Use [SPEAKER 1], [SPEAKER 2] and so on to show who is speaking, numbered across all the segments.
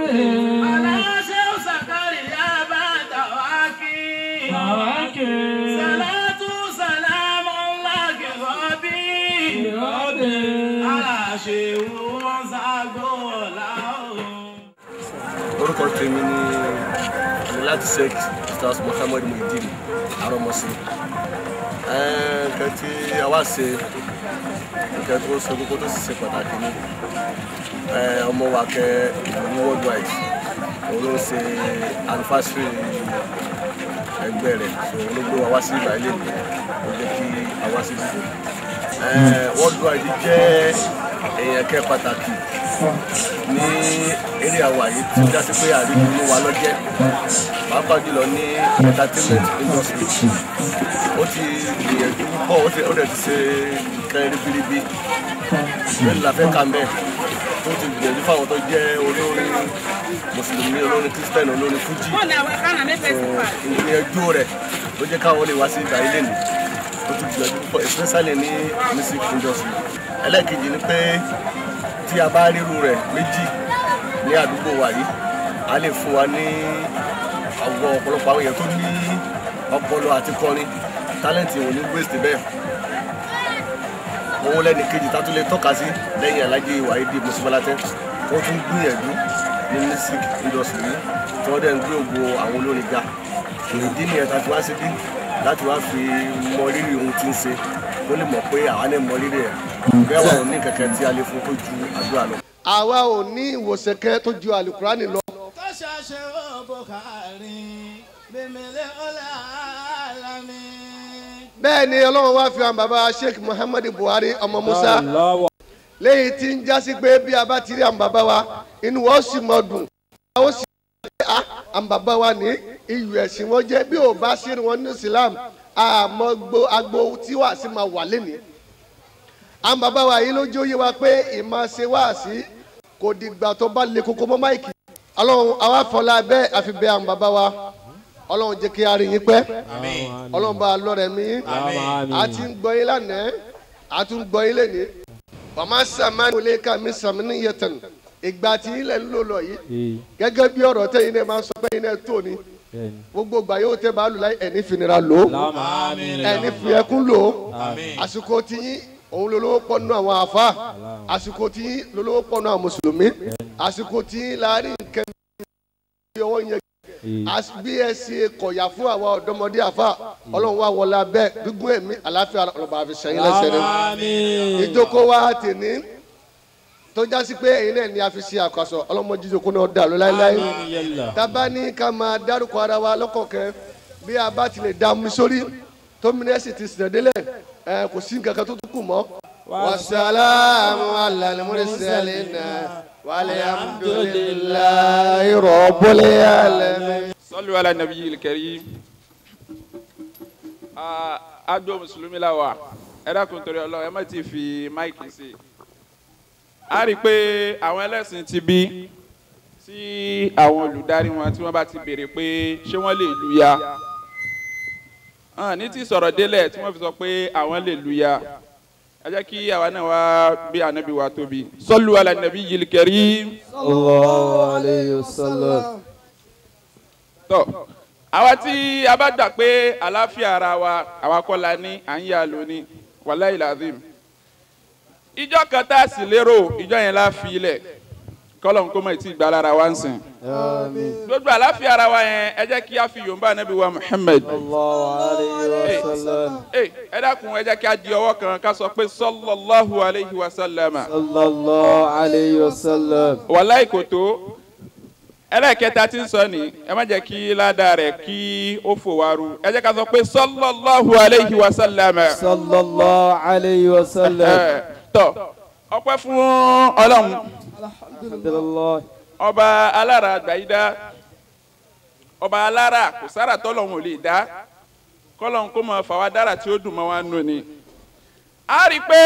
[SPEAKER 1] aláṣẹ òsàkárì yaba tàwákì sàlátù sàlámù lákì rọ́bì aláṣẹ wọn ṣàgbọ́ làwọn.
[SPEAKER 2] orúkọ tèmi ni láti Sheikh Ustaz Muhammad Muideen Arọmọsí. Nǹkan tí a wá ṣe nǹkan tó ṣe kókó tó sì ṣe pàtàkì ni ọmọ wa kẹ ìlú worldwide òun ló ń ṣe anniversary ẹgbẹ́ rẹ̀ òun ló gbé wa wá sí ìgbà ilé mi ó jẹ́ kí a wá sí ìdìbò. Worldwide jẹ́ èèyàn kẹ́ pàtàkì ní eré àwa yìí tí ó já sí pé àríwú inú wa lọ́jẹ́ pàápàá jùlọ ní entertainment industry. Ó ti gbìyànjú púpọ̀ ó dẹ̀ ti ṣe nǹkan ribiribi lẹ́nu la fẹ́ kà mẹ́ tó ti gbìyànjú fáwọn tó jẹ́ olórin mùsùlùmí olórin christian olórin fújì ìgbìyànjú rẹ̀ ló jẹ́ káwọn lè wá sí ìgbà ilé nì ó ti gbìyànjú púpọ̀ especially ní music industry. Ẹlẹ́ẹ̀kejì ni pé tí a bá ríru rẹ̀ méjì ní àdúgbò wa yìí a lè fún wa ní àwọn ọ̀pọ̀lọpọ̀ àwọn èèyàn tó ní ọpọlọ àti kọrin tálẹ́ǹtì ò ní waste bẹ́ẹ̀. Òun lẹ́ni kejì tá tún lè tọ́ka sí lẹ́yìn Alhaji Waheed Musibalatẹ ó tún gbìyànjú ní music industry yìí tí wọ́n dẹ̀ ń gbé ògo àwọn olórin ga. Ìdí nìyẹn tá a fi wá síbí láti wá fi mọ rírì ohun tí ń ṣe ó lè mọ̀ pé àwa náà mọ rírì ẹ̀ bẹ́ẹ̀ wà ò ní kẹ̀kẹ́ tí a lè fún tó ju àdúrà lọ. Àwa ò ní ìwòsàn kẹ́ tó ju àlùkùránì lọ.
[SPEAKER 1] tó ṣàṣẹ òbò kárin bèmílẹ̀ ọ̀là àlámì.
[SPEAKER 2] Bẹ́ẹ̀ ni Ọlọ́run wá fi hàn bàbá Sheikh Muhammad Buhari ọmọ Musa lẹ́yìn tí ń jásí pé bí a bá ti rí àwọn bàbá wa inú wọn sì mọ dùn ó sì àwọn bàbá wa ní iyù ẹ̀sìn wọn jẹ́ bí ò bá ṣe wọn ní Islam àmọ́ agbo tí wàá sí máa wà lẹ́nìí. Àwọn bàbá wa yìí ló jẹ́ òye wa pé ìmọ̀ ṣe wá sí kò dìgbà tó bá le koko mọ́ máìkì. Ọlọ́run àwa fọlá bẹ́ẹ̀ àfi bẹ́ẹ̀ àwọn bàbá wa Ọlọ́run jẹ́ kí a rí yín pẹ́ Ọlọ́run bá a lọ́rẹ̀ mí a ti ń gbọ́ yín lánàá a tún gbọ́ yín lẹ́nìí. Wàmá sàmánì olè ká mi sàmánì yẹtàn ìgbà tí ilẹ̀ ń lò lọ yìí gẹ́gẹ́ bí ọ̀rọ̀ tẹ́yìn náà máa ń sọ pé yín náà tó ni gbogbo ìgbà yóò tẹ́ bá lù láì ẹni fìnira lò ó ẹni fi ẹkún lò ó àsìkò tí yín òun lolówó pọ̀ nínú àwọn àfa àsìkò tí yín lolówó pọ̀ nínú àwọn mùsùlùmí àsìkò tí yín láàrin nǹkan bí ọwọ́ yẹn bí ẹ ṣe kọ̀yà fún àwa ọ̀dọ́mọdé àfa Ọlọ́run wa wọlé abẹ́ gbígún ẹ̀mí àláfíà ọlọ́ba àfi sẹ́yìn lẹ́sẹ̀ rẹ̀ ìjókòó wa tèmi tó jásí pé èyí náà ni a fi ṣe àkàsọ ọlọ́mọdé ìjókòó náà dà lọ láéláé tábà ní ká máa dárúkọ ara wa lọ́kọ̀ọ̀kẹ́ bí a bá ti lè dá mi sórí tómìnẹ́sì ti sìn délẹ̀ kò sí nǹkan kan tó tún kù mọ́. wasalaamu alal mursalina walhamdulillahi rabbil alamin.
[SPEAKER 3] sallu ala nabiyil karim. Agbo mùsùlùmí la wà ẹ dákun torí Ọlọ́run ẹ má ti fi máìkì sí i. A rí i pé àwọn ẹlẹ́sìn ti bí tí àwọn olùdarí wọn tí wọ́n bá ti béèrè pé ṣé wọ́n lè luya ní tí sọ̀rọ̀ délẹ̀ tí wọ́n fi sọ pé àwọn lè luya ẹ jẹ́ kí àwa náà wá bí ànábì wa tóbi. Sallu ala nabiyil karim.
[SPEAKER 4] sallallahu alayhi wa sallam.
[SPEAKER 3] tọ́ àwa tí a bá gbà pé àlàáfíà ara wa àwa kọ́ la ní à ń yà lóní wallahi lazim ìjọ kan tá a sì lérò ìjọ yẹn la fi ilẹ̀ kọ́lọ̀ nǹkó mọ̀ tí ìgbà lára wa ń sìn. gbogbo àlàáfíà ara wa yẹn ẹ jẹ́ kí a fi yòǹbà ànábì wa Muhammad. ẹ dákun ẹ jẹ́ kí a di ọwọ́ kan ká sọ pé sallallahu alayhi wa sallam.
[SPEAKER 4] sallallahu alayhi wa sallam.
[SPEAKER 3] wàláì kò tó ẹlẹ́ẹ̀kẹta tí ń sọ ni ẹ má jẹ́ kí ládàá rẹ̀ kí ó fò wá ru ẹ jẹ́ ká sọ pé sallallahu alayhi wa sallam.
[SPEAKER 4] sallallahu alayhi wa sallam.
[SPEAKER 3] tọ́ ọpẹ́ fún Ọlọ́run
[SPEAKER 4] alhamdulillah.
[SPEAKER 3] ọba alára àgbáyídá ọba alára kò sára tọ́lọ́run ò lè dá kọ́lọ́run kó mọ fàwa dára tí ó dùn mọ́ wa nù ni. a rí i pé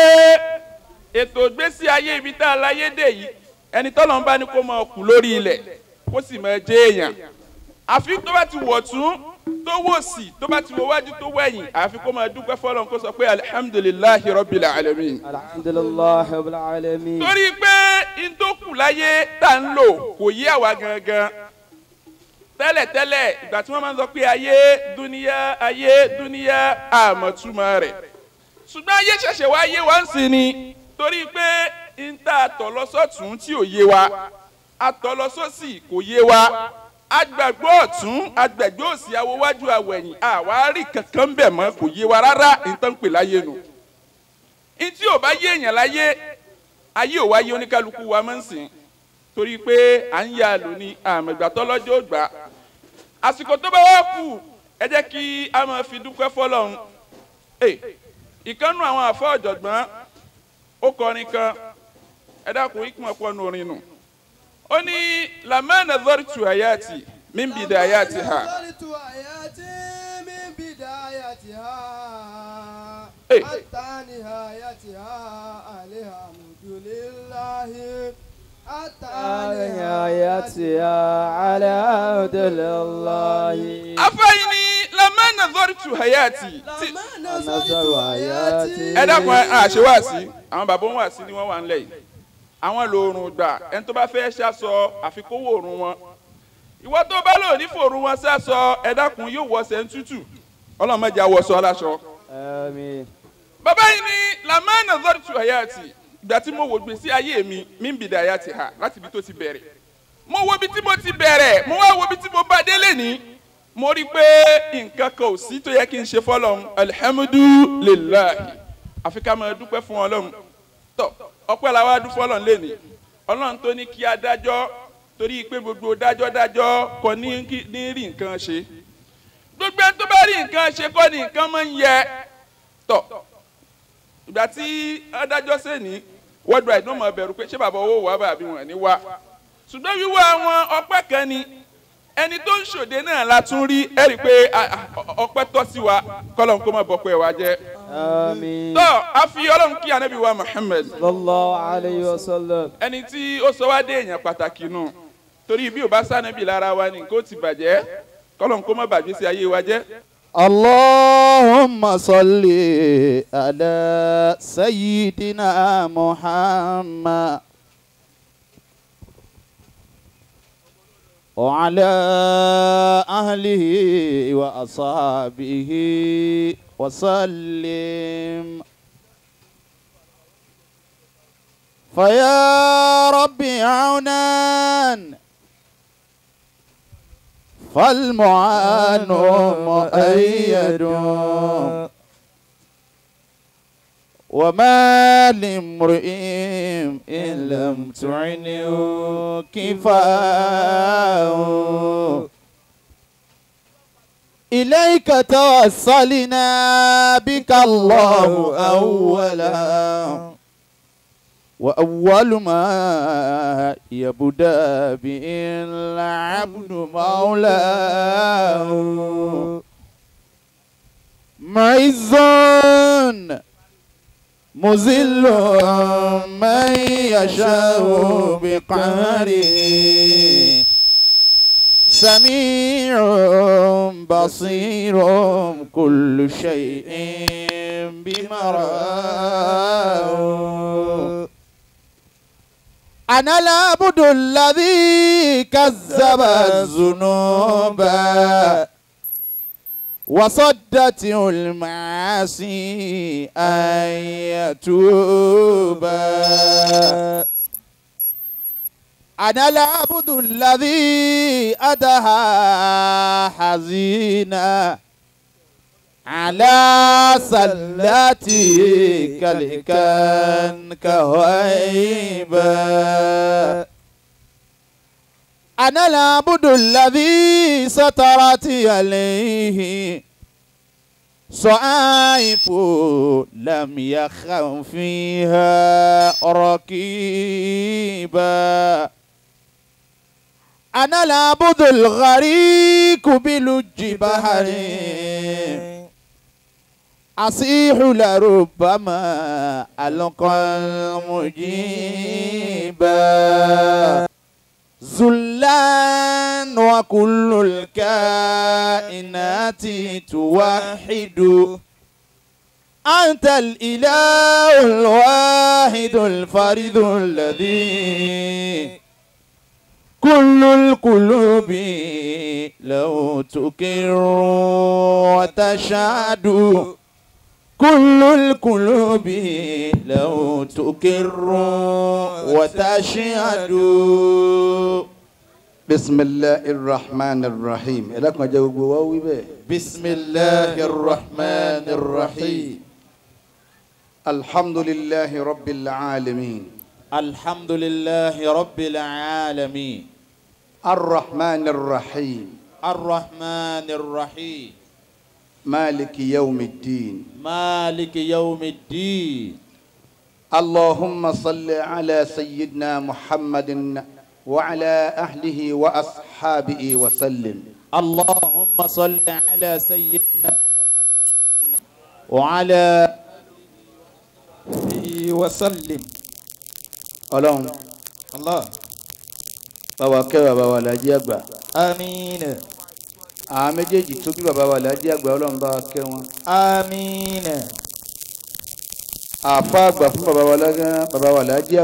[SPEAKER 3] ètò ìgbésí ayé ibi tá a láyé dé yìí ẹni tọ́lọ́run bá ní kó mọ kù lórí ilẹ̀ kó sì mọ jẹ́ èèyàn àfi tó bá ti wọ̀ tún tó wò sí tó bá ti wo wájú tó wẹ̀yìn àfi kó máa dúpẹ́ fọ́lọ́run kó sọ pé alihamudulilayi rabbil alamin.
[SPEAKER 4] alhamdulillahi rabbil alamin.
[SPEAKER 3] torí pé ntòkù láyé tá ń lò kò yé àwa gangan tẹ́lẹ̀tẹ́lẹ̀ ìgbà tí wọ́n máa ń sọ pé ayé dúníyà àmọ̀túmọ̀ rẹ̀ ṣùgbọ́n ayé ṣẹ̀ṣẹ̀ wá yé wa ń sìn ni torí pé n ta àtọ̀lọ́sọ̀tún tí ò yé wa àtọ̀lọ́sọ̀sì kò yé wa agbàgbọ́ ọ̀tún agbàgbọ́ òsì awowájú awẹ̀yìn àwárí kankan bẹ̀ mọ́ kò yé wa rárá nǹkan pè láyé nu ntí ò bá yé èèyàn láyé ayé ò wá yé oníkálukú wa máa ń sìn torí pé à ń yà lóní àmọ̀gbà tọ́lọ́jọ́ gbà àsìkò tó bá wà kù ẹ jẹ́ kí a máa fi dúpẹ́ fọ́lọ́run ìkànnù àwọn àfọ ọ̀jọ̀gbọ́n ó kọrin kan ẹ dákun ikú ọ̀pọ̀ nù orin nù ó ní lamma nazartu ayati min bidayatiha afayini lamma nazartu hayati ẹ dákun àṣẹ wá sí àwọn bàbá wọn wá sí ni wọ́n wà ń lẹ̀ yìí àwọn lòrùn gbà ẹni tó bá fẹ́ ṣàṣọ àfikówó òrùn wọn ìwọ tó bá lò ní fòrùn wọn ṣàṣọ ẹ dákun yóò wọṣẹ ń tútù ọlọ́mọdé àwọṣọ aláṣọ. bàbá yìí ni lamma nazartu hayati ìgbà tí mo wò gbèsè ayé mi min bidayatiha láti ibi tó ti bẹ̀rẹ̀ mo wo ibi tí mo ti bẹ̀rẹ̀ mo wá wo ibi tí mo bá délé ní mo rí pé nǹkan kan ò sí tó yẹ kí n ṣe fọ́lọ́run alhamdulillahi àfi ká máa dúpẹ́ fún Ọlọ́run tó ọpẹ́ la wá dúpẹ́ Ọlọ́run lẹ́ni Ọlọ́run tó ní kí a dájọ́ torí pé gbogbo dájọ́ kò ní rí nǹkan ṣe gbogbo ẹni tó bá rí nǹkan ṣe kọ́ ni nǹkan máa ń yẹ tó ìgbà tí adájọ́ sẹ́ni worldwide ló mọ̀ bẹ̀rù pé ṣé bàbá owó wà bàbí wọn ní wá ṣùgbọ́n wíwá àwọn ọpẹ́ kan ni ẹni tó ń ṣòde náà la tún rí ẹ rí i pé ọpẹ́ tọ́ sí wa kọ́lọ́n kó má bọ́pẹ́ wa jẹ́.
[SPEAKER 4] àmín.
[SPEAKER 3] tó a fi Ọlọ́run kí anabi wa Muhammad.
[SPEAKER 4] sallallahu alayhi wa sallam.
[SPEAKER 3] ẹni tí ó sọ wá dé èèyàn pàtàkì nù torí bí ò bá sànàbì lára wa ni kó ti bàjẹ́ kọ́lọ́n kó má bàjẹ́ sí ayé wa jẹ́.
[SPEAKER 5] Allahumma salli ala sayyidina Muhammad wa ala ahlihi wa ashabihi wa sallim. Faya Rabbi aunan فالمعان مؤيد وما لامرئ إن لم تعنه كفاه إليك توسلنا بك الله أولا وأول ما يبدأ به العبد مولاه معز مذل من يشاء بقهره سميع بصير كل شيء بمراه أنا العبد الذي كذب الذنوب وصدته المعاصي أن يتوب أنا العبد الذي أدها حزينا على سلاتي كالكان كهيبة أنا العبد الذي سترت عليه صعائف لم يخف فيها ركيبا أنا العبد الغريق بلج بحر أصيح لربما ألقى المجيبا زلان وكل الكائنات توحد أنت الإله الواحد الفرد الذي كل القلوب لو تكر وتشهد كل القلوب لو تكر وتشهد.
[SPEAKER 2] بسم الله الرحمن الرحيم. لكم جاوبوا واوي به.
[SPEAKER 5] بسم الله الرحمن الرحيم.
[SPEAKER 2] الحمد لله رب العالمين.
[SPEAKER 5] الحمد لله رب العالمين.
[SPEAKER 2] الرحمن الرحيم.
[SPEAKER 5] الرحمن الرحيم.
[SPEAKER 2] مالك يوم الدين.
[SPEAKER 5] مالك يوم الدين.
[SPEAKER 2] اللهم صل على سيدنا محمد وعلى أهله وأصحابه وسلم.
[SPEAKER 5] اللهم صل على سيدنا محمد وعلى آله وسلم.
[SPEAKER 2] Ọlọ́run
[SPEAKER 5] الله
[SPEAKER 2] bàbá kẹ́ bàbá wa Láàjì àgbà.
[SPEAKER 5] آمين.
[SPEAKER 2] àwọn méjèèjì tó bí bàbá wa Láàjì àgbà Ọlọ́run bá wa kẹ́ wọn.
[SPEAKER 5] آمين.
[SPEAKER 2] àfa àgbà fún bàbá wa Láàjì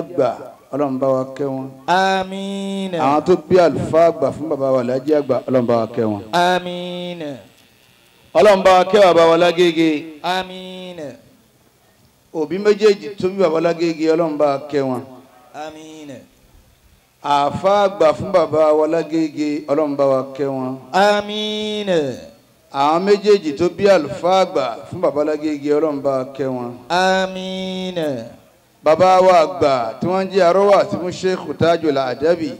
[SPEAKER 2] àgbà Ọlọ́run bá wa kẹ́ wọn.
[SPEAKER 5] آمين.
[SPEAKER 2] àwọn tó bí àlùfáà àgbà fún bàbá wa Láàjì àgbà Ọlọ́run bá wa kẹ́ wọn.
[SPEAKER 5] آمين.
[SPEAKER 2] Ọlọ́run bá wa kẹ́ bàbá wa Lágége.
[SPEAKER 5] آمين.
[SPEAKER 2] òbí méjèèjì tó bí bàbá Lágége Ọlọ́run bá wa kẹ́ wọn.
[SPEAKER 5] آمين.
[SPEAKER 2] àfa àgbà fún bàbá wa Lágége Ọlọ́run bá wa kẹ́ wọn.
[SPEAKER 5] آمين.
[SPEAKER 2] àwọn méjèèjì tó bí àlùfáà àgbà fún bàbá Lágége Ọlọ́run bá wa kẹ́ wọn.
[SPEAKER 5] آمين.
[SPEAKER 2] bàbá wa àgbà tí wọ́n jẹ́ arọ́wà tí wọ́n Sheikh Tajul Adabi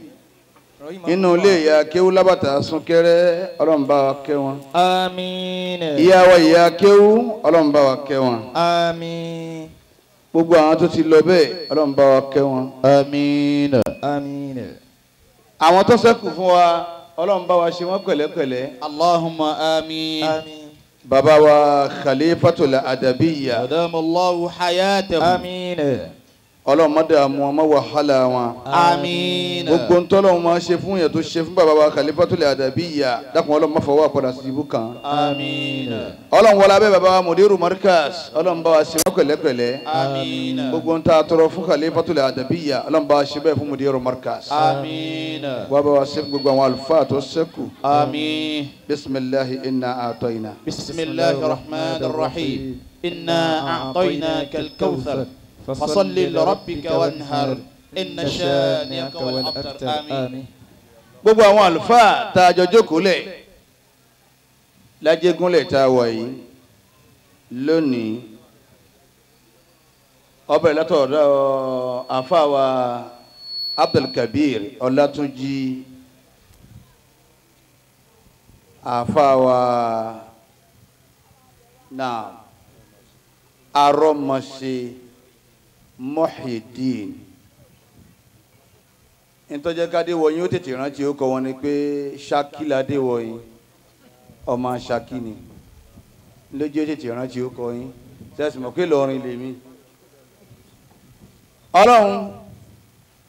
[SPEAKER 2] inú ilé ìyá kéwú lábàtà súnkẹrẹ Ọlọ́run bá wa kẹ́ wọn.
[SPEAKER 5] آمين.
[SPEAKER 2] ìyá wa ìyá kéwú Ọlọ́run bá wa kẹ́ wọn.
[SPEAKER 5] آمين.
[SPEAKER 2] gbogbo àwọn tó ti lọ bẹ́ẹ̀ Ọlọ́run bá wa kẹ́ wọn.
[SPEAKER 5] آمين. آمين.
[SPEAKER 2] àwọn tó ṣẹ́kù fún wa Ọlọ́run bá wa ṣe wọ́n pẹ̀lẹ́pẹ̀lẹ́.
[SPEAKER 5] اللهم آمين. آمين.
[SPEAKER 2] bàbá wa Khalifatul Adabiyya
[SPEAKER 5] أدام الله حياته. آمين.
[SPEAKER 2] Ọlọ́run má dààmú wọn má wàhálà wọn.
[SPEAKER 5] آمين.
[SPEAKER 2] gbogbo ntọ́lọ́run máa ṣe fún yẹn tó ṣe fún bàbá wa Khalifatul Adabiyya dákun Ọlọ́run má fọwọ́ àpàdà sí ibú kan.
[SPEAKER 5] آمين.
[SPEAKER 2] Ọlọ́run wọlé abẹ́ bàbá wa Mudiru Markaz Ọlọ́run bá wa ṣe wọ́n pẹ̀lẹ́pẹ̀lẹ́.
[SPEAKER 5] آمين.
[SPEAKER 2] gbogbo ntá tọrọ fún Khalifatul Adabiyya Ọlọ́run bá wa ṣe bẹ́ẹ̀ fún Mudiru Markaz.
[SPEAKER 5] آمين.
[SPEAKER 2] wà bá wa ṣe fún gbogbo àwọn àlùfáà tó ṣẹ́kù.
[SPEAKER 5] آمين.
[SPEAKER 2] bisimilahi inna a'tayna.
[SPEAKER 5] بسم الله الرحمن الرحيم. إنا أعطيناك الكوثر فصل لربك وانهر إن شانئك والأبتر. آمين.
[SPEAKER 2] gbogbo àwọn àlùfáà tá a jọ jókòó lẹ̀ lájẹgúnlẹ̀ tá a wà yìí lónìí ọbẹ̀ látọ̀dọ̀ àfáà wa Abdulkabir Ọlátúnjí àfáà wa náà Arọ́mọṣẹ́ Muhyiddin ntọ́jẹ́ kádé wọ̀nyí ó tètè rántí ó kọ́ wọn ni pé Ṣakí ládé wọ̀nyí ọmọ Ṣakí ni lójú ó tètè rántí ó kọ́ yín sẹ́sì mọ̀ pé lọ́rin lèmi. Ọlọ́run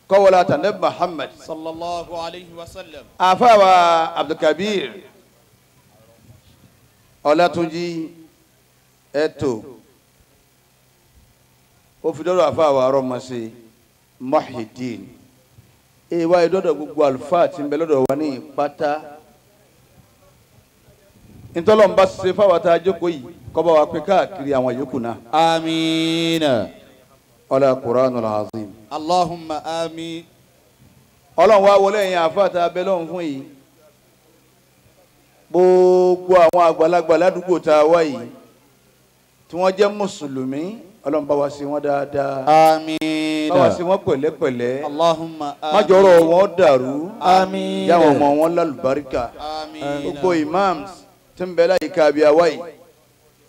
[SPEAKER 2] kọ́wọ́lá tànẹ́bù Muhammad
[SPEAKER 5] sallallahu alayhi wa sallam.
[SPEAKER 2] àfáàwà Abdulkabir Ọlátúnjí ẹ̀tọ́ ó fi dọ́dọ̀ àfáàwà Arọ́mọṣẹ́ Muhyiddin ìwà ìdọ́dọ̀ gbogbo àlùfáà tí ń bẹ lọ́dọ̀ wa ní ìpátá ntọ́lọ́ ń bá ṣe fáwọn tá a jókòó yìí kọ́ bá wa pé káàkiri àwọn yòókù náà.
[SPEAKER 5] آمين.
[SPEAKER 2] ọlá Qur'anul Azim.
[SPEAKER 5] Allahumma àmín.
[SPEAKER 2] ọlọ́run wá wọlé ẹ̀yìn àfáà tá a bẹ lọ́hùn fún yìí gbogbo àwọn àgbàlagbà ládùúgbò tá a wá yìí tí wọ́n jẹ́ mùsùlùmí ọlọ́run bá wa ṣe wọ́n dáadáa.
[SPEAKER 5] آمين.
[SPEAKER 2] bá wa ṣe wọ́n pẹ̀lẹ́pẹ̀lẹ́.
[SPEAKER 5] Allahumma àmín.
[SPEAKER 2] májọ̀rọ̀ wọn dàrú.
[SPEAKER 5] آمين.
[SPEAKER 2] yàwọn ọmọ wọn lálùbáríkà.
[SPEAKER 5] آمين.
[SPEAKER 2] gbogbo imams tí ń bẹ láyìíká abiyawá yìí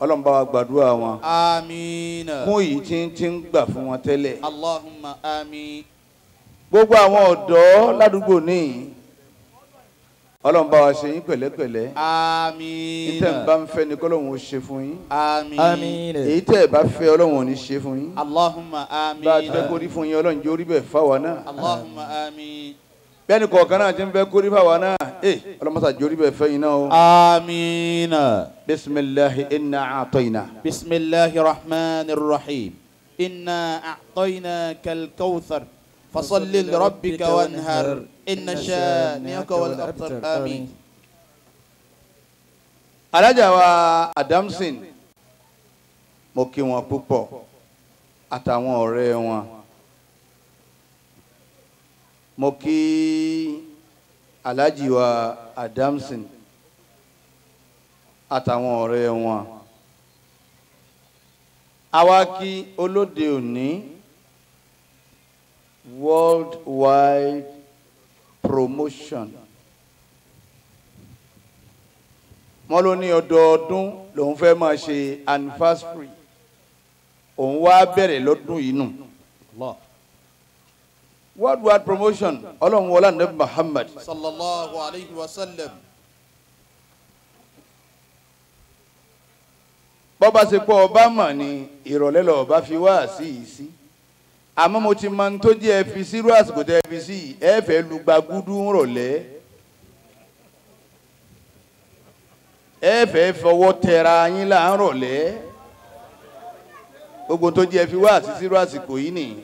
[SPEAKER 2] ọlọ́run bá wa gbàdúrà wọn.
[SPEAKER 5] آمين.
[SPEAKER 2] fún yìí tí ń gbà fún wọn tẹ́lẹ̀.
[SPEAKER 5] Allahumma àmín.
[SPEAKER 2] gbogbo àwọn ọ̀dọ́ ládùúgbò níyì ọlọ́run bá wa ṣe yín pẹ̀lẹ́pẹ̀lẹ́.
[SPEAKER 5] آمين.
[SPEAKER 2] ìtẹ̀ ń bá ń fẹ́ ni kọ́lọ́hún ó ṣe fún yín.
[SPEAKER 5] آمين.
[SPEAKER 2] èyí tẹ́ ẹ̀ bá fẹ́ ọlọ́run ò ní ṣe fún yín.
[SPEAKER 5] Allahumma àmín.
[SPEAKER 2] bá a ti fẹ́ kó rí fún yín ọlọ́run jẹ́ orí bẹ́ẹ̀ fáwa náà.
[SPEAKER 5] Allahumma àmín.
[SPEAKER 6] bẹ́ẹ̀ni kọ̀ọ̀kan náà ti ń fẹ́ kórí fáwa náà ọlọ́mọsá jórí bẹ́ẹ̀ fẹ́ yín náà o.
[SPEAKER 5] آمين.
[SPEAKER 6] bisimilahi inna atoyina.
[SPEAKER 5] بسم الله الرحمن الرحيم. إنا أعطيناك الكوثر فصل لربك وانهر إن شانئك والأبتر. آمين.
[SPEAKER 6] alájà wa Adamson mo kí wọn púpọ̀ àtàwọn ọ̀rẹ́ wọn mo kí alájì wa Adamson àtàwọn ọ̀rẹ́ wọn àwa kí olóde òní worldwide promotion wọ́n ló ní ọdọọdún lòun fẹ́ máa ṣe anniversary òun wá bẹ̀rẹ̀ lọ́dún yìí nù. worldwide promotion ọlọ́run wọlé anabi Muhammad.
[SPEAKER 5] sallallahu alayhi wa sallam.
[SPEAKER 6] bọ́ba ṣe pọ̀ ọba mọ̀ ní ìrọ̀lẹ́ lọ ọba fi wá sí yìí sí àmọ́ mo ti máa ń tó jẹ́ ẹ fi sírú àsìkò tẹ́ ẹ fi sí ẹ fẹ́ lu gbàgúdú rọ̀lẹ́ ẹ fẹ́ fọwọ́ tẹra yín là ń rọ̀lẹ́ gbogbo tó jẹ́ ẹ fi wá sí sírú àsìkò yìí nìyí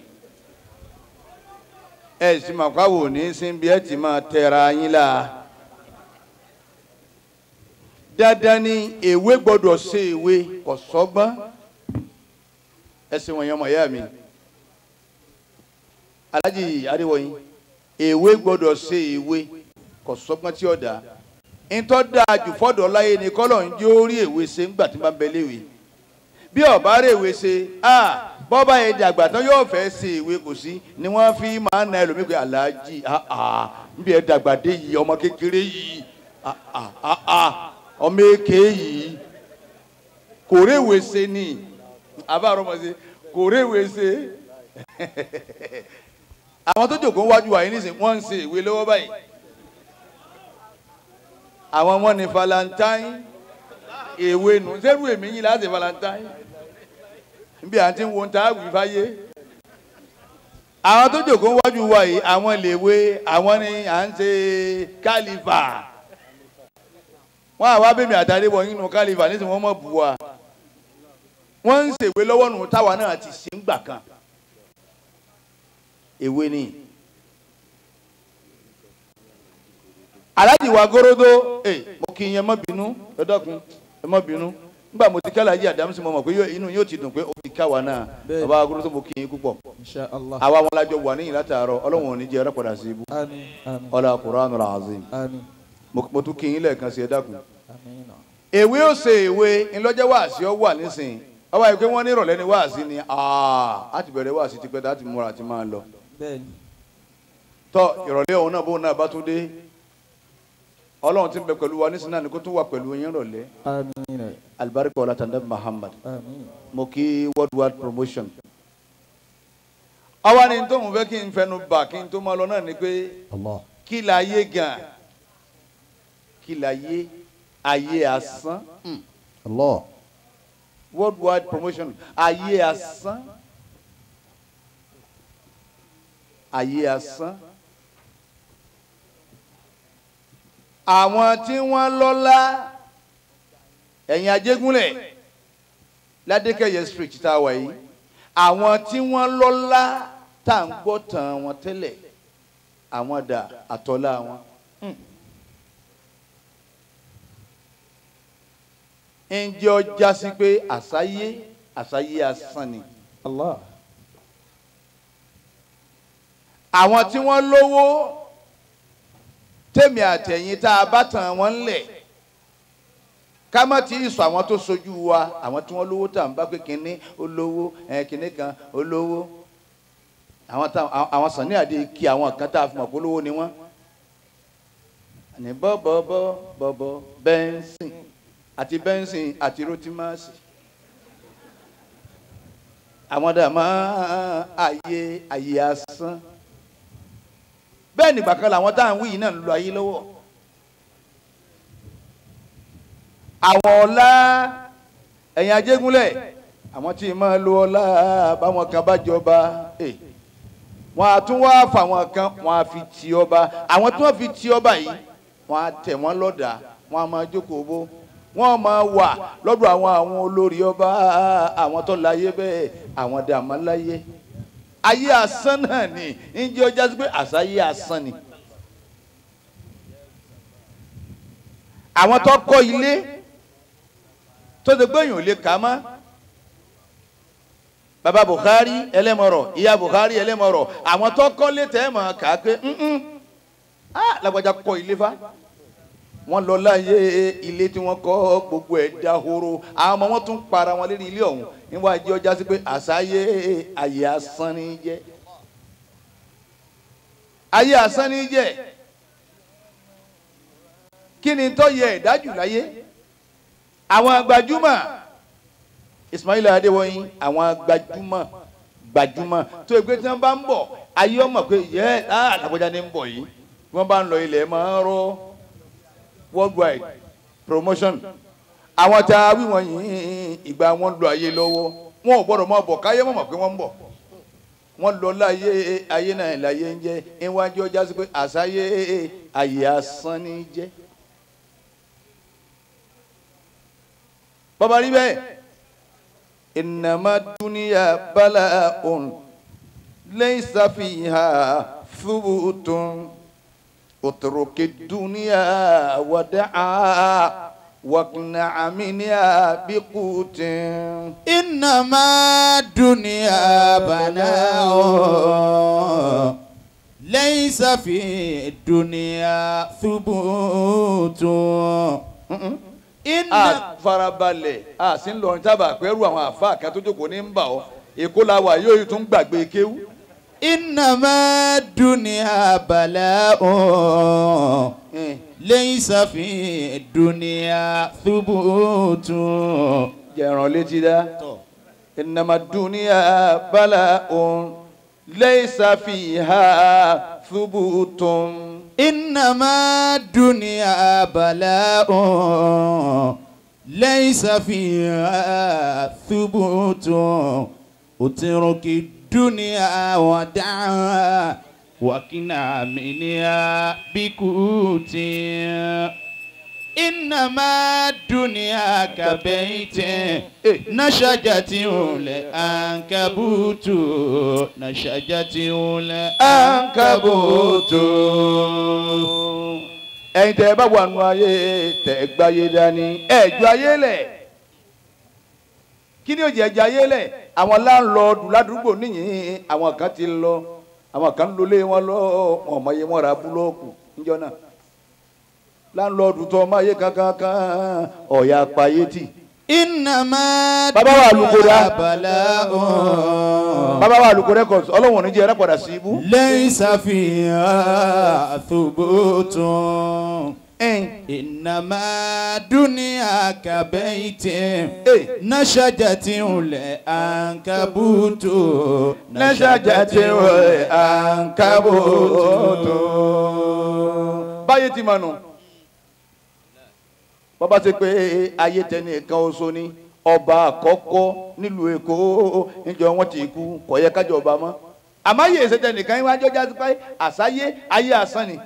[SPEAKER 6] ẹ sì máa káwò ní sínbi ẹ ti máa tẹra yín là dandan ni èwe gbọ́dọ̀ ṣe èwe kò sọ́gbọ́n ẹsìn wọ̀nyẹn ọmọ ìyá mi Alhaji Adéwọ̀yìn èwe gbọ́dọ̀ ṣe èwe kò sọ́gbọ́n tí ó dá ntọ́ dáa jù fọ́dọ̀ láyé ni kọ́lọ̀ ń jẹ́ orí èwe ṣe ńgbà tí wọ́n bá ń bẹ léwe bí ọ̀bá rẹ̀ èwe ṣe bọ́bá yẹn dàgbà tán yóò fẹ́ ṣe èwe kò sí ni wọ́n fi máa ń na ẹlòmíì pé Alhaji níbi ẹ̀ dàgbà dé yìí ọmọ kékeré yìí ọmọ èké yìí kò réwé ṣe ni àbárò mọ̀ sí kò réwé ṣe àwọn tó jòkó wájú wa yìí nísìnyí wọ́n ń ṣe ìwé lọ́wọ́ báyìí àwọn wọn ni valentine èwe nù sẹ́rù èmi yìí láti valentine níbi à ń ti wo ta wí fáyé àwọn tó jòkó wájú wa yìí àwọn lèwe àwọn ni à ń ṣe kálífà wọn àwa bèmí àtàrí wọn nínú kálífà nísìnyí wọn mọ̀ bù wa wọ́n ń ṣèwé lọ́wọ́ nù táwa náà ti ṣe ń gbà kan èwe ni Alhaji wa gorodo mo kì í yẹn mọ́ bínú lọ́dọ̀kun ẹ mọ́ bínú nígbà mo ti kálá yí Adamson mo mọ̀ pé inú yóò ti dùn pé ó ti ká wa náà bàbá gorodo mo kì í púpọ̀ àwa wọn lájọ wà níyìn látàárọ̀ Ọlọ́run ò ní jẹ́ ẹ̀rọ padà sí ibú ọlá Qur'anul Azim mo tún kì í lẹ́ẹ̀kan sí ẹ dákun èwe ó ṣe èwe ńlọ́jẹ́ wàásí ọ wà nísìnyí ọba yìí pé wọ́n ní ìrọ̀lẹ́ ni wàásí ni á ti bẹ̀rẹ̀ wàásí ti pẹ́ tá ti múra àti máa lọ tọ́ ìrọ̀lẹ́ òun náà bóun náà bá tún dé Ọlọ́run ti ń bẹ pẹ̀lú wa nísìnyí náà ni kó tún wà pẹ̀lú yín rọ̀lẹ́ alibarika ọlá tàǹdà Muhammad mo kí worldwide promotion àwa ni tóun fẹ́ kí n fẹnu bà kí n tó máa lọ náà ni pé kí la yé gan kí la yé ayé asán worldwide promotion ayé asán ayé asán àwọn tí wọ́n lọ́lá ẹ̀yìn Ajégúnlẹ̀ Ládékẹ̀yẹ street tá a wà yìí àwọn tí wọ́n lọ́lá tá à ń gbọ́ tàn wọ́n tẹ́lẹ̀ àwọn dà àtọ́lá wọn. ǹjẹ́ ọjà sí pé àsáyé asán ni. àwọn tí wọ́n lówó tèmi àtẹ̀yìn tá a bá tàn wọ́n lẹ̀ ká má ti sọ àwọn tó sojú wa àwọn tí wọ́n lówó tà ń bá pé kínní olówó kínní kan olówó àwọn Sàní Àdé kí àwọn kan tá a fi mọ̀ pé olówó ni wọ́n. ní bọ́bọ́ bẹ́ńsìn àti bẹ́ńsìn àti rotimasi àwọn dàmá ayé asán bẹ́ẹ̀ nígbà kan làwọn tá à ń wí yìí náà ń lo ayé lọ́wọ́ àwọn ọlá ẹ̀yìn Ajégúnlẹ̀ àwọn tí máa lo ọlá báwọn kan bá jọba wọn a tún wá fáwọn kan wọn a fi ti ọba àwọn tí wọn fi ti ọba yìí wọn a tẹ̀ wọ́n lọ́dà wọn a máa jókòó bó wọn máa wà lọ́dọ̀ àwọn olórí ọba àwọn tó láyé bẹ́ẹ̀ àwọn dàmọ́ láyé ayé asán náà ni ǹjẹ́ ọjà sí pé àṣàyé asán ni àwọn tó kọ́ ilé tó ti gbẹ̀yìn ò lè kà á mọ́ baba Buhari ẹlẹ́mọ̀rọ̀ ìyá Buhari ẹlẹ́mọ̀rọ̀ àwọn tó kọ́ lé tẹ́ mọ̀ kà á pé lágbájá kọ́ ilé fa wọ́n lọ láyé ilé tí wọ́n kọ́ gbogbo ẹ̀ dahoro àwọn ọmọ wọn tún para wọn lérí ilé ọ̀hún níwájú ọjà sí pé àṣàyé ayé asán ní jẹ́ ayé asán ní jẹ́ kí ni tó yẹ ìdájú láyé àwọn gbajúmọ̀ Ismail Adéwọ̀yìn àwọn gbajúmọ̀ tó ẹgbẹ́ tí wọ́n bá ń bọ̀ ayé ọmọ pé yẹ àlàkọjá ní ń bọ̀ yìí wọ́n bá ń lọ ilẹ̀ máa ń rọ worldwide promotion àwọn tá a wí wọ̀nyí ìgbà wọn lọ ayé lọ́wọ́ wọn ò gbọ́dọ̀ máa bọ̀ káyé mọ̀ pé wọ́n ń bọ̀ wọ́n lọ láyé ayé náà láyé ń jẹ́ iwájú ọjà sí pé àṣàyé ayé asán ní jẹ́ bàbá rí bẹ́ẹ̀ innama dunya bala'un laysa fiha thubutun utruki dunya wada'a waqna'a minha biqutin
[SPEAKER 5] innama dunya bala'un laysa fi dunya thubutun
[SPEAKER 6] farabalẹ̀ sí ń lọrin tábà pẹ̀lú àwọn àfáà kan tó jókòó ní ń bà ọ́ èkó la wà yóò tún gbàgbé kéwú.
[SPEAKER 5] innama dunya bala'un laysa fi dunya thubutun.
[SPEAKER 6] jẹ̀ràn létí dá innama dunya bala'un laysa fiha thubutun.
[SPEAKER 5] إنما الدنيا بلاء ليس فيها ثبوت اترك الدنيا ودعها وكنا منها بكوت إنما الدنيا كبيت نشجته العنكبوت نشجته العنكبوت.
[SPEAKER 6] ẹ̀yin tẹ́ ẹ bá wà nù ayé tẹ́ ẹ gbáyé dání ẹ ju ayé lẹ̀ kí ni ó jẹ́ ẹja ayé lẹ̀ àwọn láńlọ́ọ̀dù ládùúgbò níyìn àwọn kan ti lọ àwọn kan lólé wọn lọ wọn mọ iye wọn ra búlọ́ọ̀kù níjọ́ náà láńlọ́ọ̀dù tó ọmọ ayé kankan ọ̀yà payétì.
[SPEAKER 5] Innama
[SPEAKER 6] bàbá wa Alukora
[SPEAKER 5] bala'un.
[SPEAKER 6] bàbá wa Alukora kọ̀ ọlọ́wọ̀n ní jẹ́ ẹ̀rẹ́ padà sí ibú.
[SPEAKER 5] Laysa fiha thubutun. Innama dunya kabaytin nashajatil ankabutu.
[SPEAKER 6] nashajatil ankabutu. báyé ti mọ̀ nù bàbá ṣe pé ayé tẹni kan oṣù ni ọba àkọ́kọ́ nílùú Èkó níjọ wọn ti kú kò yẹ kájọba mọ́ àmọ́ ayé ìṣe tẹnìkan yín wájú ọjà pé àṣàyé ayé asán ni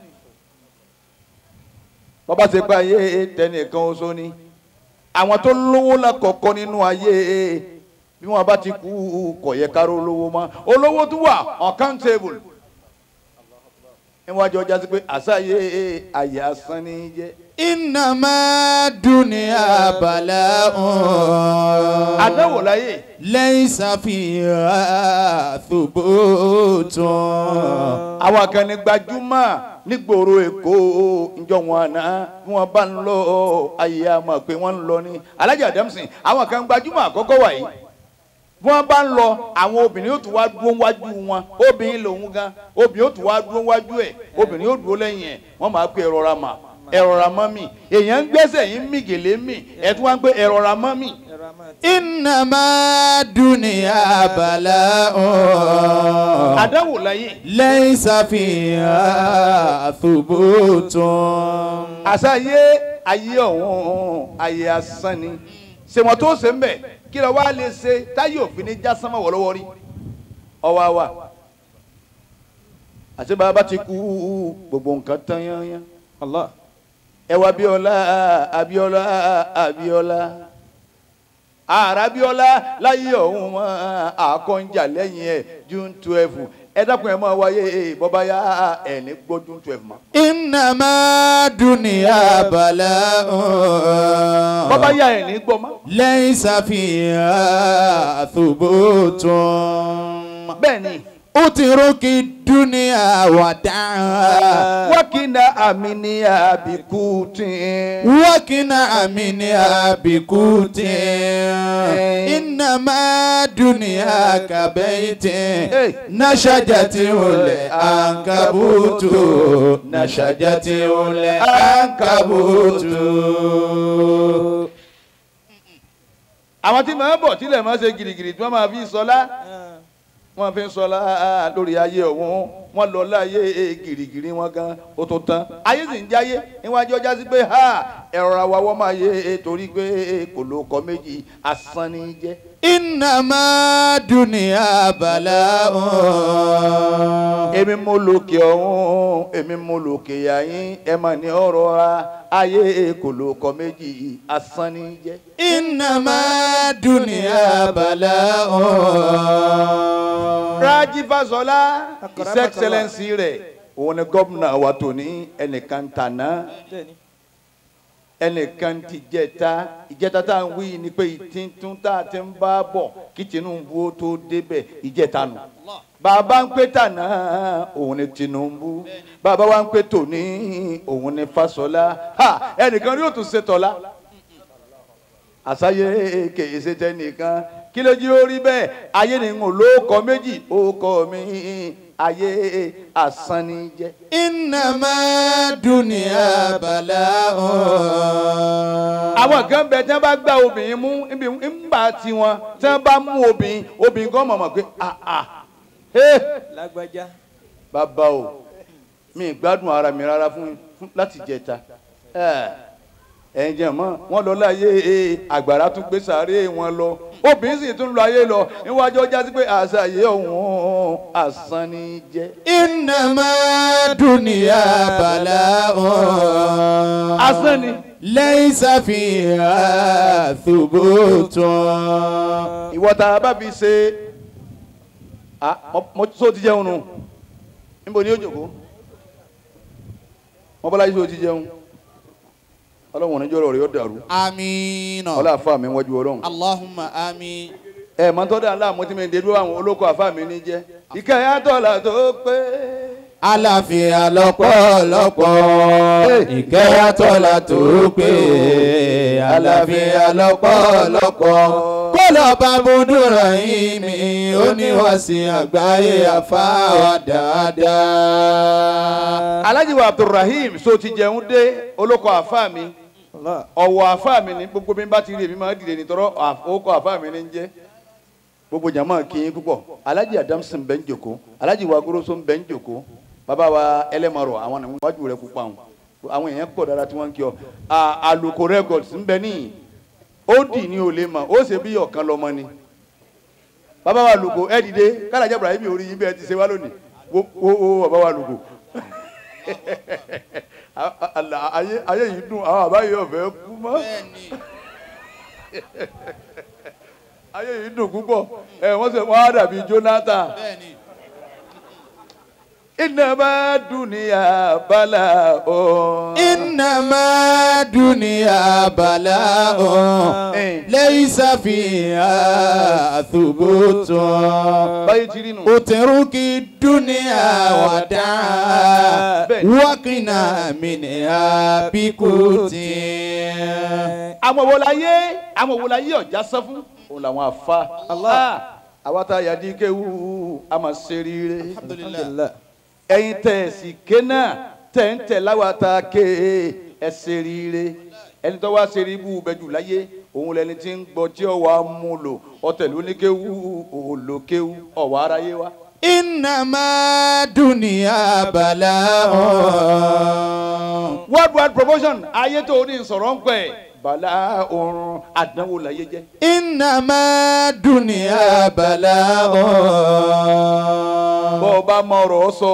[SPEAKER 6] bàbá ṣe pé ayé tẹni kan oṣù ni àwọn tó lówó lákọ̀ọ́kọ́ nínú ayé bí wọn bá ti kú kò yẹ káró lówó mọ́ olówó tún wà uncountable níwájú ọjà sí pé àṣàyé ayé asán ni jẹ́.
[SPEAKER 5] Innama dunya bala'un.
[SPEAKER 6] àdánwò láyé.
[SPEAKER 5] Laysa fiha thubutun.
[SPEAKER 6] àwọn kan ní gbajúmọ̀ nígboro Èkó njọ wọn àná bí wọn bá ń lọ ayé àmọ́ pé wọ́n ń lọ ní Alhaji Adamson àwọn kan gbajúmọ̀ àkọ́kọ́ wà yìí bí wọ́n bá ń lọ àwọn obìnrin yóò tún wá dúró wájú wọn obìnrin lòun gan obìnrin yóò tún wá dúró wájú ẹ̀ obìnrin yóò dúró lẹ́yìn ẹ̀ wọ́n máa pè rọra mà ẹ̀rọ̀ra mọ́ mi èèyàn ń gbẹ́sẹ̀ yín mí gèlè mí ẹ̀ tún wá ń pè ẹ̀rọ̀ra mọ́ mi.
[SPEAKER 5] Innama dunya bala'un.
[SPEAKER 6] àdánwò láyé.
[SPEAKER 5] Laysa fiha thubutun.
[SPEAKER 6] àṣàyé ayé ọ̀hún ayé asán ni ṣèwọ̀n tó ṣe ń bẹ̀ kí lọ wá lè ṣe táyé òfin ní já sánmọ̀ wọ́lọ́wọ́ rí ọwọ́ wa àti bàbá ti kú gbogbo nǹkan tán yányán.
[SPEAKER 5] Allah.
[SPEAKER 6] ẹ wá Abíọ́lá Abíọ́lá láyé ọ̀hún mọ́ àkọ́njà lẹ́yìn ẹ̀ June 12 ẹ dákun ẹ máa wáyé bọ́bá yá ẹ̀ ní gbọ́ June 12 mọ́.
[SPEAKER 5] Innama dunya bala'un.
[SPEAKER 6] bọ́bá yá ẹ̀ ní gbọ́ mọ́.
[SPEAKER 5] Laysa fiha thubutun.
[SPEAKER 6] bẹ́ẹ̀ ni.
[SPEAKER 5] Utiruki dunya wada'a.
[SPEAKER 6] Wakina aminiya bikutin.
[SPEAKER 5] Wakina aminiya bikutin. Innama dunya kabaitin. Nashajati ule ankabutu. Nashajati ule ankabutu.
[SPEAKER 6] Àwọn tí máa ń bọ̀ tílẹ̀ máa ń ṣe gìrìgìrì tí wọ́n máa fi sọlá. Wọ́n fi ń sọlá lórí ayé ọ̀hún wọ́n lọ láyé gìrìgìrì wọn gan ó tó tán ayé sì ń jáyé níwájú ọjà sí pé ẹ̀rọ àwọ̀ máa yé torí pé kò ló kọ méjì asán ní jẹ́.
[SPEAKER 5] Innama dunya bala'un.
[SPEAKER 6] Èmi mo lòkè ọ̀hún èmi mo lòkè yàyín ẹ mà ní ọ̀rọ̀ ra ayé kò ló kọ méjì asán ní jẹ́.
[SPEAKER 5] Innama dunya bala'un.
[SPEAKER 6] Rájí Fáṣọlá His Excellency rẹ̀ òun ni gómìnà wa tòní ẹnìkan tàná ẹnìkan ti ìjẹta tá à ń wí ni pé ìtìntún tá a ti ń bá bọ̀ kí Tinubu ó tó débẹ̀ ìjẹta nù. Bàbá ń pè tàná òun ni Tinubu bàbá wa ń pè tòní òun ni Fáṣọlá ẹnìkan yóò tún ṣe tọ́lá àṣàyè kèé ṣe tẹnìkan kí ló jí ó rí bẹ́ẹ̀ ayé ni n ò lóko méjì ó kọ́ mi ayé asán ni jẹ́.
[SPEAKER 5] Innama dunya bala'un.
[SPEAKER 6] Àwọn kan bẹ tí wọ́n bá gbá obìnrin mú nígbà tiwọn tí wọ́n bá mú obìnrin kan mọ̀ pé
[SPEAKER 4] lágbájá.
[SPEAKER 6] Bàbá o mi gbádùn ara mi rárá fún láti jẹta ẹ̀jẹ̀ mọ́ wọn lọ láyé àgbàrá tún gbé sàárè wọn lọ obìnrin sì tún lọ ayé lọ níwájú ọjà sí pé àṣàyè ọ̀hún asán ni jẹ́.
[SPEAKER 5] Innama dunya bala'un.
[SPEAKER 6] Asán ni.
[SPEAKER 5] Laysa fiha thubutun.
[SPEAKER 6] Ìwọ tá a bá fi ṣe mo tó ti jẹun nù níbo ni ó jòkó wọn bọ́lá yìí tó ti jẹun ọlọ́run oníjọ́ rẹ̀ yóò dàrú.
[SPEAKER 5] Àmín.
[SPEAKER 6] ọlá àfa mi wájú ọlọ́run.
[SPEAKER 5] Allahumma àmín.
[SPEAKER 6] Mọ́tọ́dá aláàmú tí mi ń dédú àwọn olóko àfa mi ní jẹ́ ìkẹyà tọ́lá tó pé.
[SPEAKER 5] Àlàáfíà lọ́pọ̀lọpọ̀ ìkẹyà tọ́lá tó pé àlàáfíà lọ́pọ̀lọpọ̀ kó lọ bá búdúrà yín mi ó ní wá sí àgbáyé àfáwà dáadáa.
[SPEAKER 6] Alhaji wa Abdulrahim so ti jẹun dé olóko àfa mi ọ̀wọ̀ àfa mi ní gbogbo mi bá ti rí èmi máa dìde nítorọ́ olóko àfa mi ní jẹ́ gbogbo jama kì í púpọ̀ Alhaji Adamson bẹ́ ń jòkó Alhaji wa Goroso bẹ́ ń jòkó bàbá wa ẹlẹ́mọ̀rọ̀ àwọn wájú rẹ̀ pupa àwọn èèyàn pọ̀ dára tí wọ́n ń kí ọ Àlùkò records ń bẹ níyì ó dì ní olè mọ̀ ó ṣe bí ọ̀kan lọ́mọ ni bàbá wa Àlùkò ẹ dìde Kálàjà Ibrahim orí yín bẹ́ẹ̀ ti ṣe wá lónìí wo bàbá wa Àlùkò ayé yìí dùn àwọn àbáyé ọ̀fẹ́ kú mọ́ ayé yìí dùn púpọ̀ wọ́n á dàbí Jonathan. Innama dunya bala'un.
[SPEAKER 5] Innama dunya bala'un. Laysa fiha thubutun.
[SPEAKER 6] Báyìí ti rí nù.
[SPEAKER 5] Utiruki dunya wada'a. Waqina minha bikutin.
[SPEAKER 6] Àwọn wo láyé ọ̀já sọ fún. Òun làwọn àfa. Àwa tá a yà dín kéwú a máa ṣe rire.
[SPEAKER 5] Alhamdulillah.
[SPEAKER 6] Ẹ̀yin tẹ̀ sí ké náà tẹ̀ ń tẹ̀ láwa ta ké ẹ ṣe rire ẹni tó wá ṣe rí ibú bẹ́jù láyé òun lẹni tí ń gbọ́ tí ó wàá mú lò ọ̀tẹ̀ ló ní kéwú òòlò kéwú ọ̀wọ́ aráyé wa.
[SPEAKER 5] Innama dunya bala'un.
[SPEAKER 6] Worldwide promotion ayé tó ní sọ̀rọ̀ ń pẹ́ bàlá ọ̀run àdánwò láyé jẹ́.
[SPEAKER 5] إنما الدنيا بلاء.
[SPEAKER 6] bọ́ ọ bá mọ ọ̀rọ̀ sọ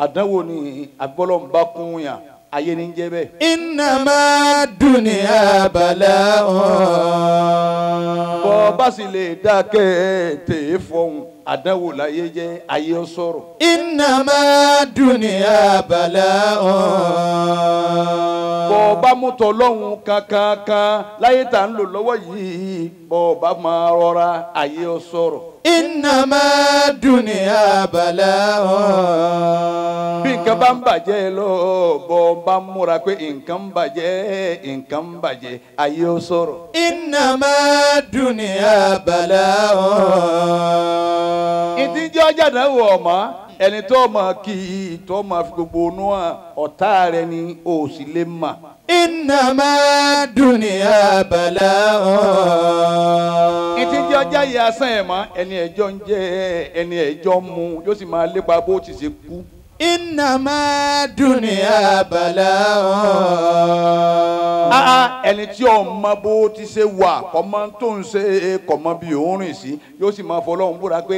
[SPEAKER 6] àdánwò ni agbọ́lọ́mbà kún yàn ayé ní jẹ́ bẹ́ẹ̀.
[SPEAKER 5] إنما الدنيا بلاء.
[SPEAKER 6] bọ́ ọ bá sì lè dákẹ́ tèé fọhùn àdánwò láyé jẹ́ ayé ó sọ̀rọ̀.
[SPEAKER 5] إنما الدنيا بلاء.
[SPEAKER 6] bọ́ ọ bá mú tọ́lọ́hún kankan láyé tá ń lò lọ́wọ́ yìí bọ́ ọ bá máa rọra ayé ó sọ̀rọ̀.
[SPEAKER 5] إنما الدنيا بلاء.
[SPEAKER 6] bí nǹkan bá ń bàjẹ́ lọ bọ́ ọ bá múra pé nǹkan ń bàjẹ́ ayé ó sọ̀rọ̀.
[SPEAKER 5] إنما الدنيا بلاء.
[SPEAKER 6] ìdíjọ́ ọjà náà wọ̀ ọ̀mọ́ ẹni tó mọ̀ kí i tó mọ̀ fi gbogbo onú hàn ọ̀tá rẹ ni o sì lè mà.
[SPEAKER 5] إنما الدنيا بلاء.
[SPEAKER 6] ìdíjọ́ ọjà yìí asán ẹ̀ mọ́ ẹni ẹjọ́ ń jẹ́ ẹni ẹjọ́ ń mu yóò sì máa lépa bó ti ṣe kú.
[SPEAKER 5] إنما الدنيا بلاء.
[SPEAKER 6] ẹni tí ò mọ bó ti ṣe wà kọ́mọ tó ń ṣe kọ́mọ bí òun rìn sí yóò sì máa fọlọ́run búra pé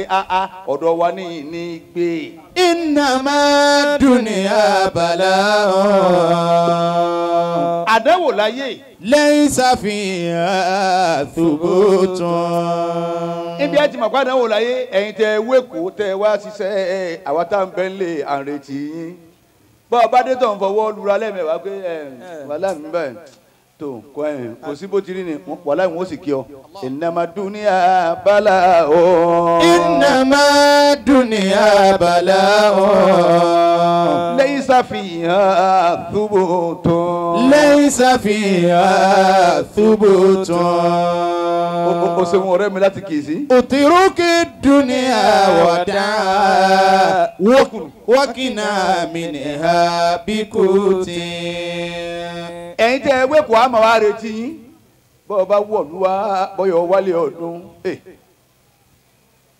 [SPEAKER 6] ọ̀dọ̀ wa ní gbé.
[SPEAKER 5] إنما الدنيا بلاء.
[SPEAKER 6] àdánwò láyé.
[SPEAKER 5] ليس فيها ثبوت.
[SPEAKER 6] ibi ẹ ti mọ̀ pé àdánwò láyé ẹ̀yin tẹ wéko tẹ wá ṣiṣẹ́ àwa tá à ń bẹ́ ń lè àrètí yín. bọ́ ọ bá dé tó ń fọwọ́ lura lẹ́mẹ̀wá pé wàhálà mi báyìí tó kò sí bó ti rí ni wàhálà mi ó sì kí ọ. إنما الدنيا بلاء.
[SPEAKER 5] إنما الدنيا بلاء.
[SPEAKER 6] ليس فيها ثبوت.
[SPEAKER 5] ليس فيها ثبوت.
[SPEAKER 6] o ṣe wọn ọ̀rẹ́ mi láti kì í sí.
[SPEAKER 5] اترك الدنيا ودعا وكنا منها بكوت.
[SPEAKER 6] ẹ̀yin tẹ́ ẹ wéko àmọ́ wa retí yín bọ́ọ̀ bá wọ̀lú wa bọ́yọ̀ wálé ọdún.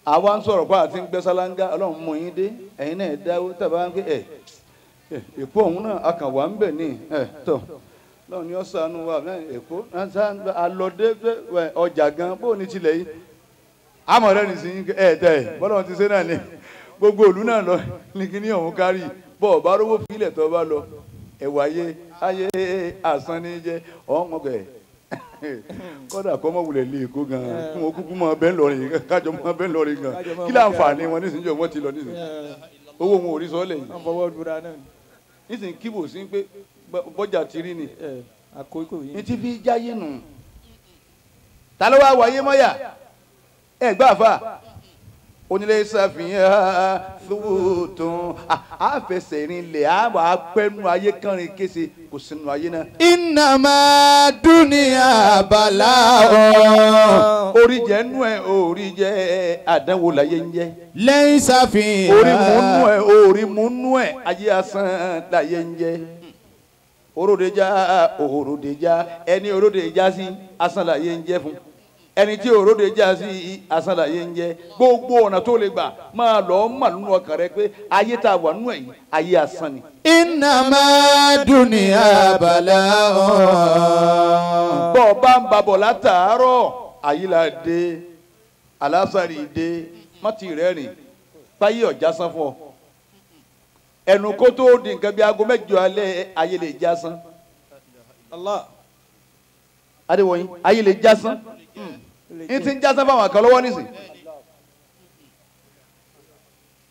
[SPEAKER 6] àwa ń sọ̀rọ̀ pa àti ń gbẹ́ sálángá ọlọ́run mú yín dé ẹ̀yin náà dáwó tàbá ń gbé èkó ọ̀hún náà a kàn wá ń bẹ̀ ní tọ̀ lọ́run ni ó ṣàánú wa èkó alọ́dé ọjà gan bóun ní tilẹ̀ yìí àmọ̀ rẹ̀ ní sí tẹ̀ bọ́lọ́run ti ṣe náà ni gbogbo òlu náà lọ ní kíní ọ̀hún kárì bọ́ọ̀ bá rówó fílẹ̀ tó bá lọ ẹ̀wà ayé àsán ní jẹ́ ọ̀hún ọ̀gbẹ̀ kódà kọ́ mọ̀ wulẹ̀ lé èkó gan fún okúkú mọ̀ bẹ́ẹ̀ lọ́rin kájọ mọ̀ bẹ́ẹ̀ lọ́rin gan kí láǹfààní wọn nísìnyí wọ́n ti lọ nísìnyí owó wọn ò rí sọ́ọ́lẹ̀ yìí nísìnyí kíbò sí pé bọ́jà ti rí ni ní ti fi jáyé nù ta ló wá wáyé mọ́yà ẹ gbà fà onílé ṣàfihàn thubutun àfẹsẹ̀ rinlẹ̀ àwọn apẹ́nu ayé kánrin kése kò sínú ayé náà.
[SPEAKER 5] إنما الدنيا بلاء.
[SPEAKER 6] orí jẹ́ nú ẹ̀ orí jẹ́ àdánwò láyé ń jẹ́.
[SPEAKER 5] ليس فيها.
[SPEAKER 6] orí mú nú ẹ̀ ayé asán láyé ń jẹ́. òròdèjà ẹni òròdèjà sí asán láyé ń jẹ́ fún. ẹni tí òròde já sí asánláyé ń jẹ gbogbo ọ̀nà tó lè gbà máa lọ mà nínú ọkàn rẹ pé ayé tá a wà nínú ẹ̀yìn ayé asán ni.
[SPEAKER 5] إنما الدنيا بلاء.
[SPEAKER 6] bọ́ ọ bá ń babọ̀ látàárọ̀ àyílá dé alásàrì dé mọ́tì rẹ̀ rìn báyé ọ̀já sán fún ọ. ẹnu kó tó di nǹkan bí aago mẹ́jọ alẹ́ ayé lè já sán. adéwọ̀nyí ayé lè já sán. n ti ń jásán fáwọn kan lọ́wọ́ nísìn.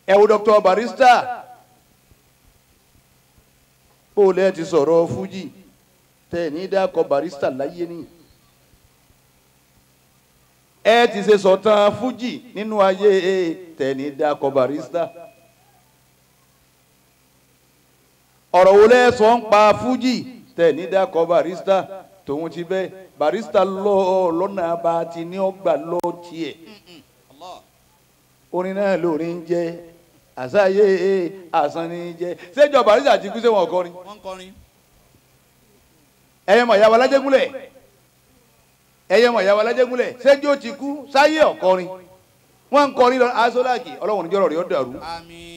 [SPEAKER 6] ẹ wo Dr. Barrister bóòlù ẹ ti sọ̀rọ̀ fújì tẹ̀ ní dákọ̀ Barrister láyé ní. ẹ ti ṣe sọ̀tàn fújì nínú ayé tẹ̀ ní dákọ̀ Barrister. ọ̀rọ̀ wo lẹ́ sọ ń pa fújì tẹ̀ ní dákọ̀ Barrister tòun ti bẹ́ẹ̀ Barrister lọ lọ́nà bá ti ní ọgbà lọ tiẹ̀ orin náà lórí ń jẹ́ àṣàyè àṣàn ní jẹ́ ṣéjọ Barrister ti kú sí wọn kọrin ẹ̀yẹ mọ̀ ìyàwó alájẹgúnlẹ̀ ṣéjọ ti kú sáyé ọ̀kọrin wọ́n ń kọrin lọ aṣọ́láàkì ọlọ́run níjọ́rọ̀ rí ó dàrú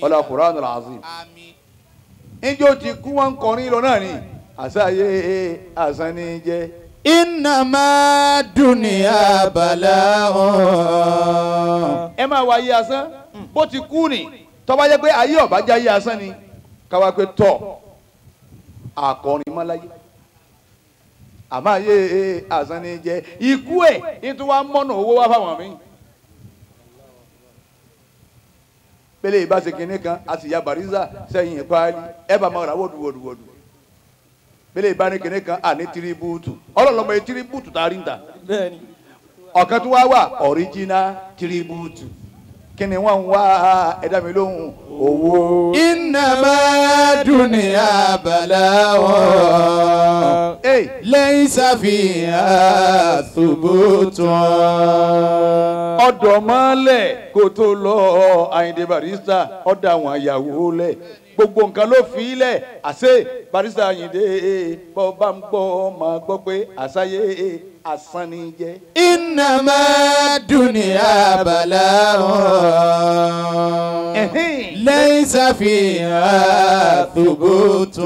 [SPEAKER 6] ọlá Qur'anul Azim níjọ́ ti kú wọ́n ń kọrin lọ náà ni àṣàyè àṣàn ní jẹ́
[SPEAKER 5] إنما الدنيا بلاء.
[SPEAKER 6] ẹ máa wá ayé asán bó ti kú ni tó bá jẹ́ pé ayé ọ̀bá jẹ́ ayé asán ni káwá pé tọ̀ akọrin mọ́láyé àmọ́ ayé asán ni jẹ́ ikú ẹ̀ nítorí wàá mọ́nà owó wá fáwọn míì. pélé ìbáṣe kínní kan a sì ya Barrister sẹ́yìn ìparí ẹ bá máa rà wọ́dùwọ́dù. pélé ìbáni kínní kan à ní tìrìbùtù ọlọ́lọ́mọ yẹn tìrìbùtù tá a rí ń ta. ọ̀kan tó wá wà original tìrìbùtù kí ni wọ́n ń wá ẹ̀dá mi lóhùn owó.
[SPEAKER 5] إنما الدنيا بلاء ليس فيها ثبوت.
[SPEAKER 6] ọ̀dọ̀ mọ́lẹ̀ kó tó lọ Àyìndé Barrister ọ̀dọ̀ àwọn àyàwó lẹ̀ gbogbo nǹkan ló fi í lẹ̀ àṣẹ Barrister Àyìndé bọ́ bá ń gbọ́ máa gbọ́ pé àṣàyè asán ni jẹ́.
[SPEAKER 5] إنما الدنيا بلاء ليس فيها ثبوت.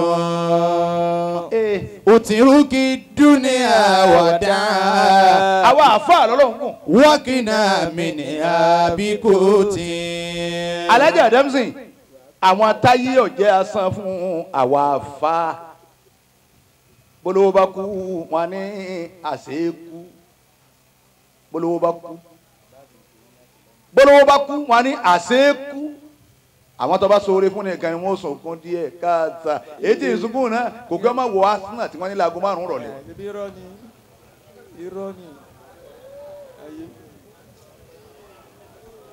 [SPEAKER 5] اترك الدنيا ودعا
[SPEAKER 6] àwa àfáà lọ́lọ́run kù.
[SPEAKER 5] وقنا منها بقوت.
[SPEAKER 6] Alhaji Adamson àwọn táyé ọ̀jẹ́ asán fún àwa àfáà bolówó bá kú wọn ní àṣekú bolówó bá kú wọn ní àṣekú àwọn tó bá sọ̀rọ̀ fún nìkan ni wọ́n sọ̀kan díẹ̀ káàtà èyí tí ìsúnkún náà kò kí wọ́n máa wọ Arsenal tí wọ́n ní láago 5 rọ̀lẹ́.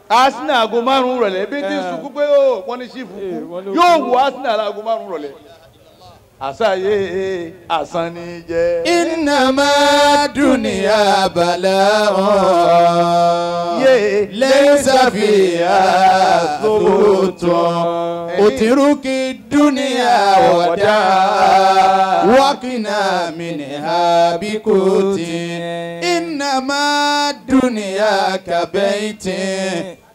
[SPEAKER 6] Arsenal aago 5 rọ̀lẹ́ bí tí ìsúnkún pé wọ́n ní sífù kú yóò wọ Arsenal aago 5 rọ̀lẹ́. àṣàyè asán ni jẹ́.
[SPEAKER 5] إنما الدنيا بلاء ليس فيها ثبوت. اترك الدنيا ودعا وقنا منها بقوت. إنما الدنيا كبيت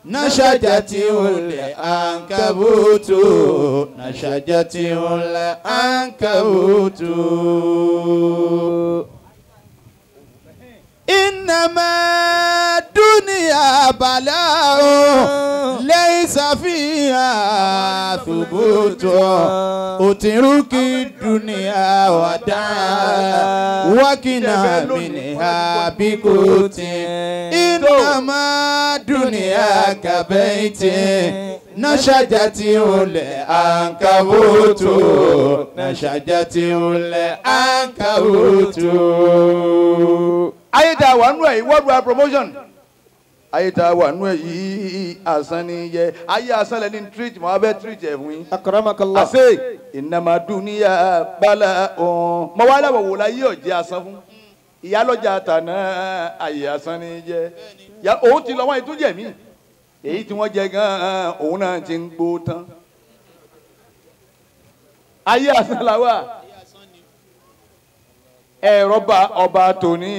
[SPEAKER 5] نشجته العنكبوت. نشجته العنكبوت. إنما الدنيا بلاء ليس فيها ثبوت. اترك الدنيا ودعا وقنا منها بقوت. إنما الدنيا كبيت نشجته العنكبوت. نشجته العنكبوت.
[SPEAKER 6] ayé tá a wà nú ẹ̀ yìí worldwide promotion ayé tá a wà nú ẹ̀ yìí asán ni jẹ́ ayé asán lẹ́ni treat mọ́ abẹ́ treat ẹ̀ fún yín.
[SPEAKER 4] أكرمك الله.
[SPEAKER 6] àṣẹ ìnàmà dúníyà bala ọ̀hún mọ wá láwọ̀ wò láyé ọ̀jẹ̀ asán fún ìyálọ́jà tàná ayé asán ni jẹ́ òun ti lọ wọ́n ètò jẹ̀mí èyí tí wọ́n jẹ gan-an òun náà ti ń gbó tán ayé asán la wà. ẹ̀rọ bá ọba tòní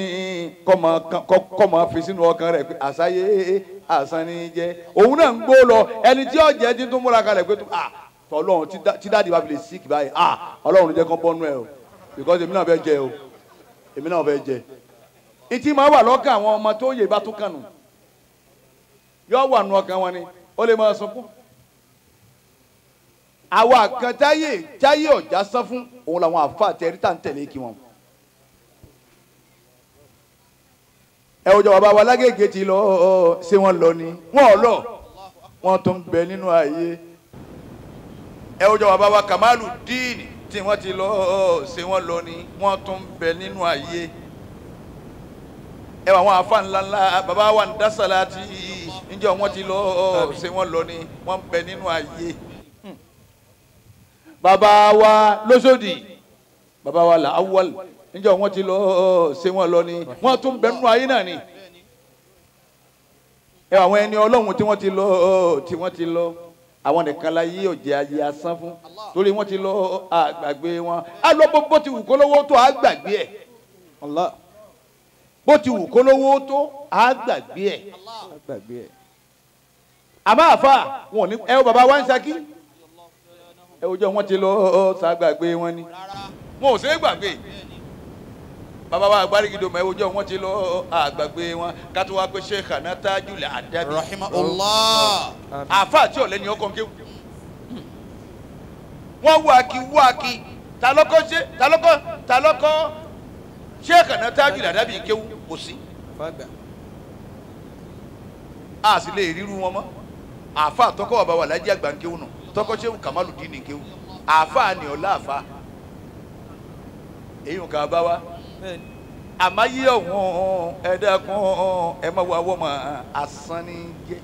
[SPEAKER 6] kọ́mọ fi sínú ọkàn rẹ̀ pé àṣàyè asán ni jẹ́ òun náà ń gbó lọ ẹni tí ọ̀jẹ̀ ti tún múra kalẹ̀ pé tọ́lọ́run tí dáàdi bá fi lè síkì báyìí ọlọ́run jẹ́ kán bọ́nú ẹ̀ o because èmi náà fẹ́ jẹ o èmi náà fẹ́ jẹ ìtì máa wà lọ́kàn àwọn ọmọ tó yè bá tún kànú yóò wà nù ọkàn wọn ni ó lè máa sunkún àwa kan táyé ọ̀já sán fún òun làwọn àfa àtẹ̀rí tá ń tẹ̀lé kí wọn. ẹ wọ́n jọ bàbá wa lágége ti lọ ṣé wọ́n lọ ni wọ́n lọ wọ́n tún bẹ nínú ayé ẹ wọ́n jọ bàbá wa Kamalu díìnì tí wọ́n ti lọ ṣé wọ́n lọ ni wọ́n tún bẹ nínú ayé ẹ wà wọn afa ńláńlá bàbá wa ń dásàlá tí ǹjẹ́ wọ́n ti lọ ṣé wọ́n lọ ni wọ́n bẹ nínú ayé bàbá wa lóṣòdì bàbá wa làwọl níjọ́ wọ́n ti lọ ṣé wọ́n lọ ni wọ́n tún bẹ nínú ayé náà ni ẹ àwọn ẹni Ọlọ́run tí wọ́n ti lọ àwọn nìkan la yí ọ̀jẹ̀ ayé asán fún torí wọ́n ti lọ àgbàgbé wọn á lọ bó ti wù kó lówó tó àgbàgbé ẹ̀ bó ti wù kó lówó tó àgbàgbé ẹ̀ àmọ́ àfa wọn ò ní ẹ bàbá wa ń Ṣakí ẹ òjò wọn ti lọ ṣàgbàgbé wọn ni wọn ò ṣe é gbàgbé bàbá wa Àgbárígidò mọ ẹwọjọ wọn ti lọ àgbàgbé wọn kátó wá pé Sheikhana Tajul Adabi
[SPEAKER 5] rahimahullah.
[SPEAKER 6] àfa àti ọ̀lẹ́ni ọkọ̀ kéwù wọ́n wáàkì talọ́kọ́ Sheikhana Tajul Adabi kéwù kò sí a sì lè ríru wọn mọ́ àfa àtọ́kọ́ bàbá wa Alhaji àgbà kéwù nù tọ́kọ́ Sheikh Kamaludin kéwù àfa ni ọ̀la àfa èyí nǹkan bá wa àmáyé ọ̀hún ẹ̀ẹ́dẹ́kun ẹ̀ máa wọ àwọn ọmọ asán ní jẹ́.